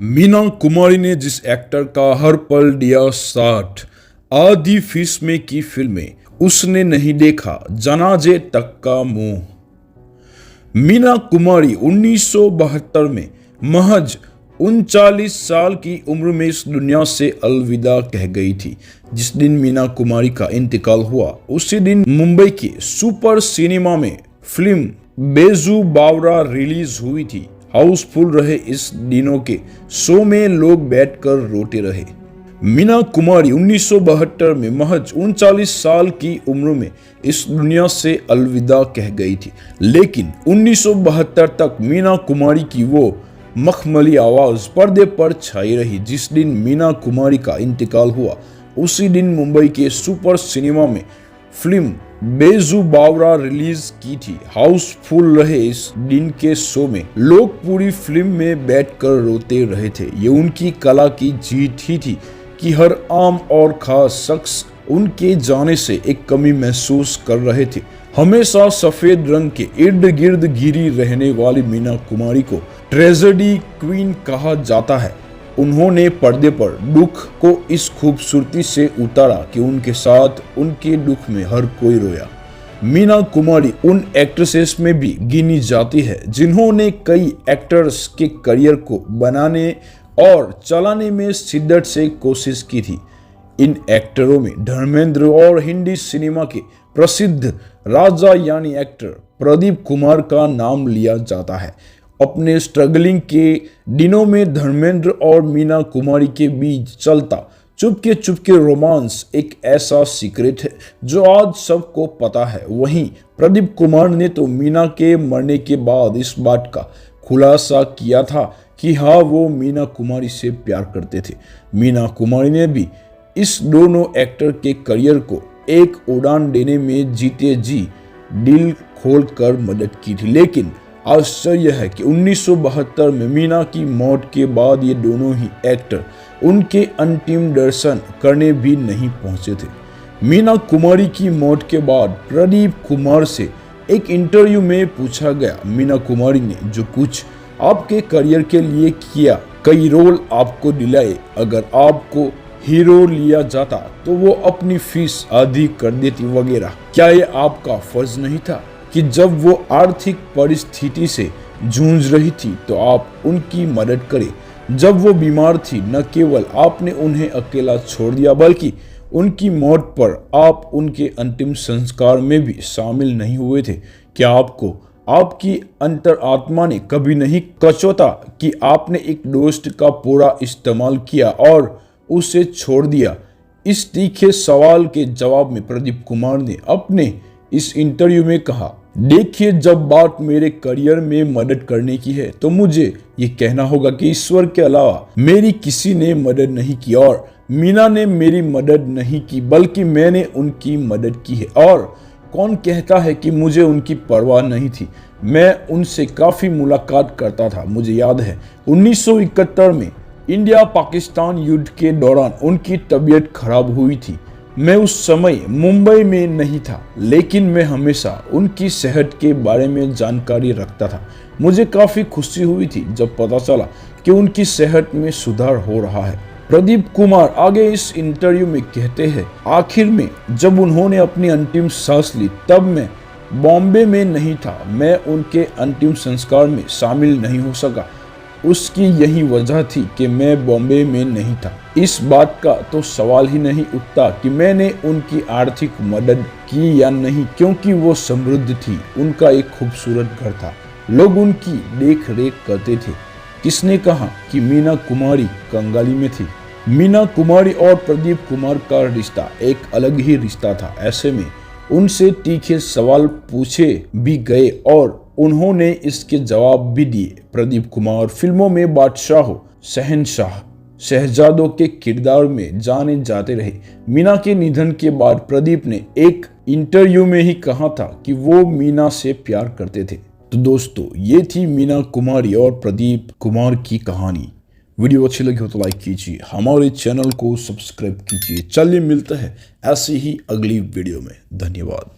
मीना कुमारी ने जिस एक्टर का हर पल दिया साथ, आधी फीस में की फिल्में, उसने नहीं देखा जनाजे तक का मुंह। मीना कुमारी 1972 में महज 39 साल की उम्र में इस दुनिया से अलविदा कह गई थी। जिस दिन मीना कुमारी का इंतकाल हुआ, उसी दिन मुंबई के सुपर सिनेमा में फिल्म बेजू बावरा रिलीज हुई थी। हाउसफुल रहे इस दिनों के शो में लोग बैठकर रोते रहे। मीना कुमारी 1972 में महज 39 साल की उम्र में इस दुनिया से अलविदा कह गई थी, लेकिन 1972 तक मीना कुमारी की वो मखमली आवाज पर्दे पर छाई रही। जिस दिन मीना कुमारी का इंतकाल हुआ, उसी दिन मुंबई के सुपर सिनेमा में फिल्म बेजू बावरा रिलीज की थी। हाउसफुल रहे इस दिन के शो में लोग पूरी फिल्म में बैठकर रोते रहे थे। ये उनकी कला की जीत ही थी कि हर आम और खास शख्स उनके जाने से एक कमी महसूस कर रहे थे। हमेशा सफेद रंग के इर्द गिर्द घिरी रहने वाली मीना कुमारी को ट्रेजेडी क्वीन कहा जाता है। उन्होंने पर्दे पर दुख को इस खूबसूरती से उतारा कि उनके साथ उनके दुख में हर कोई रोया। मीना कुमारी उन एक्ट्रेसेस में भी गिनी जाती है जिन्होंने कई एक्टर्स के करियर को बनाने और चलाने में शिद्दत से कोशिश की थी। इन एक्टरों में धर्मेंद्र और हिंदी सिनेमा के प्रसिद्ध राजा यानी एक्टर प्रदीप कुमार का नाम लिया जाता है। अपने स्ट्रगलिंग के दिनों में धर्मेंद्र और मीना कुमारी के बीच चलता चुपके रोमांस एक ऐसा सीक्रेट है जो आज सबको पता है। वहीं प्रदीप कुमार ने तो मीना के मरने के बाद इस बात का खुलासा किया था कि हाँ, वो मीना कुमारी से प्यार करते थे। मीना कुमारी ने भी इस दोनों एक्टर के करियर को एक उड़ान देने में जीते जी दिल खोल कर मदद की थी। लेकिन आश्चर्य है कि 1972 में मीना की मौत के बाद ये दोनों ही एक्टर उनके अंतिम दर्शन करने भी नहीं पहुंचे थे। मीना कुमारी की मौत के बाद प्रदीप कुमार से एक इंटरव्यू में पूछा गया, मीना कुमारी ने जो कुछ आपके करियर के लिए किया, कई रोल आपको दिलाए, अगर आपको हीरो लिया जाता तो वो अपनी फीस आधी कर देती वगैरह। क्या ये आपका फर्ज नहीं था कि जब वो आर्थिक परिस्थिति से जूझ रही थी तो आप उनकी मदद करें। जब वो बीमार थी, न केवल आपने उन्हें अकेला छोड़ दिया बल्कि उनकी मौत पर आप उनके अंतिम संस्कार में भी शामिल नहीं हुए थे। क्या आपको आपकी अंतरात्मा ने कभी नहीं कचोता कि आपने एक दोस्त का पूरा इस्तेमाल किया और उसे छोड़ दिया? इस तीखे सवाल के जवाब में प्रदीप कुमार ने अपने इस इंटरव्यू में कहा, देखिए, जब बात मेरे करियर में मदद करने की है तो मुझे ये कहना होगा कि ईश्वर के अलावा मेरी किसी ने मदद नहीं की और मीना ने मेरी मदद नहीं की बल्कि मैंने उनकी मदद की है। और कौन कहता है कि मुझे उनकी परवाह नहीं थी? मैं उनसे काफ़ी मुलाकात करता था। मुझे याद है 1971 में इंडिया पाकिस्तान युद्ध के दौरान उनकी तबीयत खराब हुई थी। मैं उस समय मुंबई में नहीं था, लेकिन मैं हमेशा उनकी सेहत के बारे में जानकारी रखता था। मुझे काफ़ी खुशी हुई थी जब पता चला कि उनकी सेहत में सुधार हो रहा है। प्रदीप कुमार आगे इस इंटरव्यू में कहते हैं, आखिर में जब उन्होंने अपनी अंतिम सांस ली तब मैं बॉम्बे में नहीं था। मैं उनके अंतिम संस्कार में शामिल नहीं हो सका। उसकी यही वजह थी कि मैं बॉम्बे में नहीं था। इस बात का तो सवाल ही नहीं उठता कि मैंने उनकी आर्थिक मदद की या नहीं, क्योंकि वो समृद्ध थी, उनका एक खूबसूरत घर था, लोग उनकी देख रेख करते थे। किसने कहा कि मीना कुमारी कंगाली में थी? मीना कुमारी और प्रदीप कुमार का रिश्ता एक अलग ही रिश्ता था। ऐसे में उनसे तीखे सवाल पूछे भी गए और उन्होंने इसके जवाब भी दिए। प्रदीप कुमार फिल्मों में बादशाहों, शहंशाह, शहजादों के किरदार में जाने जाते रहे। मीना के निधन के बाद प्रदीप ने एक इंटरव्यू में ही कहा था कि वो मीना से प्यार करते थे। तो दोस्तों, ये थी मीना कुमारी और प्रदीप कुमार की कहानी। वीडियो अच्छी लगी हो तो लाइक कीजिए, हमारे चैनल को सब्सक्राइब कीजिए। चलिए मिलते हैं ऐसी ही अगली वीडियो में। धन्यवाद।